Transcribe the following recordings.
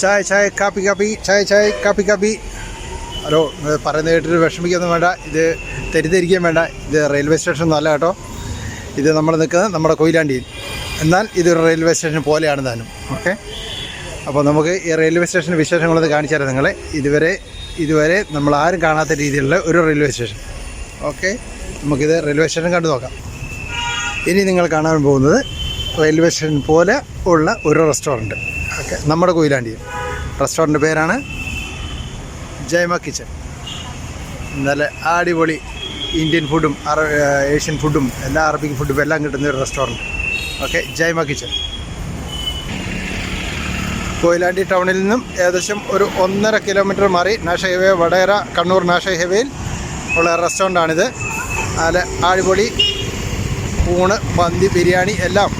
ചായ ചായ കാപ്പി കാപ്പി ചായ ചായ കാപ്പി കാപ്പി. ഹലോ, പറയുന്നത് കേട്ടിട്ട് വിഷമിക്കൊന്നും വേണ്ട, ഇത് തെറ്റിദ്ധരിക്കുകയും വേണ്ട. ഇത് റെയിൽവേ സ്റ്റേഷൻ ഒന്നും അല്ല കേട്ടോ. ഇത് നമ്മൾ നിൽക്കുന്നത് നമ്മുടെ കൊയിലാണ്ടിയിൽ. എന്നാൽ ഇതൊരു റെയിൽവേ സ്റ്റേഷൻ പോലെയാണ് താനും. ഓക്കെ, അപ്പോൾ നമുക്ക് ഈ റെയിൽവേ സ്റ്റേഷൻ്റെ വിശേഷങ്ങളൊന്ന് കാണിച്ചു തരാം നിങ്ങളെ. ഇതുവരെ നമ്മൾ ആരും കാണാത്ത രീതിയിലുള്ള ഒരു റെയിൽവേ സ്റ്റേഷൻ. ഓക്കെ, നമുക്കിത് റെയിൽവേ സ്റ്റേഷൻ കണ്ടു നോക്കാം. ഇനി നിങ്ങൾ കാണാൻ പോകുന്നത് റെയിൽവേ സ്റ്റേഷൻ പോലെ ഉള്ള ഒരു റെസ്റ്റോറൻറ്റ്. ഓക്കെ, നമ്മുടെ കൊയിലാണ്ടിയിൽ. റെസ്റ്റോറൻറ്റ് പേരാണ് ജയമ കിച്ചൺ. നല്ല അടിപൊളി ഇന്ത്യൻ ഫുഡും ഏഷ്യൻ ഫുഡും എല്ലാ അറബിക് ഫുഡും എല്ലാം കിട്ടുന്ന ഒരു റെസ്റ്റോറൻറ്റ്. Okay, ജയമ kitchen. കൊയിലാണ്ടി ടൗണിൽ നിന്നും ഏകദേശം ഒരു 1.5 കിലോമീറ്റർ മാറി national highway Vadakara Kannur national ഹൈവേയിൽ ഉള്ള റെസ്റ്റോറൻ്റാണിത്. നല്ല അടിപൊളി ഊണ്, മന്തി, ബിരിയാണി എല്ലാം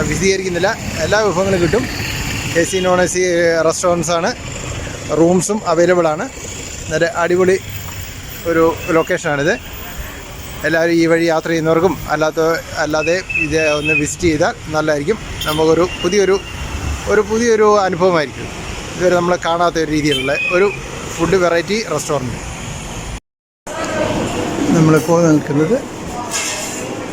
വിശദീകരിക്കുന്നില്ല, എല്ലാ വിഭവങ്ങളും കിട്ടും. AC non AC റെസ്റ്റോറൻറ്റ്സാണ്. റൂംസും അവൈലബിൾ ആണ്. നല്ല അടിപൊളി ഒരു ലൊക്കേഷനാണിത്. എല്ലാവരും ഈ വഴി യാത്ര ചെയ്യുന്നവർക്കും അല്ലാതെ ഇത് ഒന്ന് വിസിറ്റ് ചെയ്താൽ നല്ലതായിരിക്കും. നമുക്കൊരു പുതിയൊരു അനുഭവമായിരിക്കും. ഇതുവരെ നമ്മൾ കാണാത്ത ഒരു രീതിയിലുള്ള ഒരു ഫുഡ് വെറൈറ്റി റെസ്റ്റോറൻറ്റ്. നമ്മളിപ്പോൾ നിൽക്കുന്നത്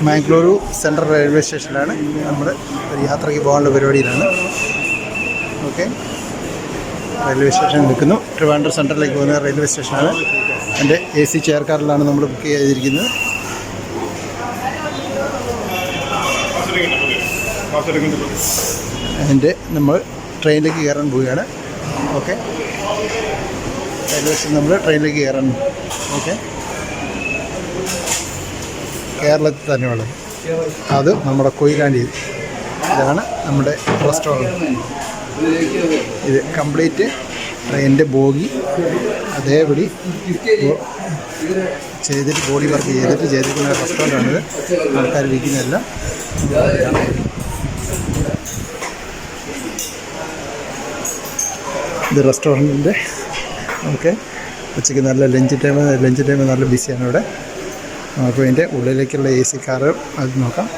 മാംഗ്ലൂരു സെൻട്രൽ റെയിൽവേ സ്റ്റേഷനിലാണ്. നമ്മൾ ഒരു യാത്രയ്ക്ക് പോകാനുള്ള പരിപാടിയിലാണ്. ഓക്കെ, റെയിൽവേ സ്റ്റേഷനിൽ നിൽക്കുന്നു. ട്രിവാൻഡ്രം സെൻട്രലിലേക്ക് പോകുന്ന റെയിൽവേ സ്റ്റേഷനാണ്. എൻ്റെ AC ചെയർ കാറിലാണ് നമ്മൾ ബുക്ക് ചെയ്തിരിക്കുന്നത്. അതിൻ്റെ നമ്മൾ ട്രെയിനിലേക്ക് കയറാൻ പോവുകയാണ്. ഓക്കെ, റെയിൽവേ സ്റ്റേഷൻ നമ്മൾ ട്രെയിനിലേക്ക് കയറാൻ. ഓക്കെ, കേരളത്തിൽ തന്നെയുള്ളത്. അത് നമ്മുടെ കൊയിലാണ്ടിയിൽ. ഇതാണ് നമ്മുടെ റെസ്റ്റോറൻറ്റ്. ഇത് കംപ്ലീറ്റ് ട്രെയിനിൻ്റെ ബോഗി അതേപടി ചെയ്തിട്ട് ബോഡി വർക്ക് ചെയ്തിരിക്കുന്ന റെസ്റ്റോറൻറ്റാണിത്. ആൾക്കാർ ഇരിക്കുന്നതെല്ലാം ഇത് റെസ്റ്റോറൻറ്റിൻ്റെ. ഓക്കെ, ഉച്ചയ്ക്ക് നല്ല ലഞ്ച് ടൈം നല്ല ബിസിയാണ് ഇവിടെ. അപ്പോൾ ഇതിൻ്റെ ഉള്ളിലേക്കുള്ള AC കാറ് അത് നോക്കാം.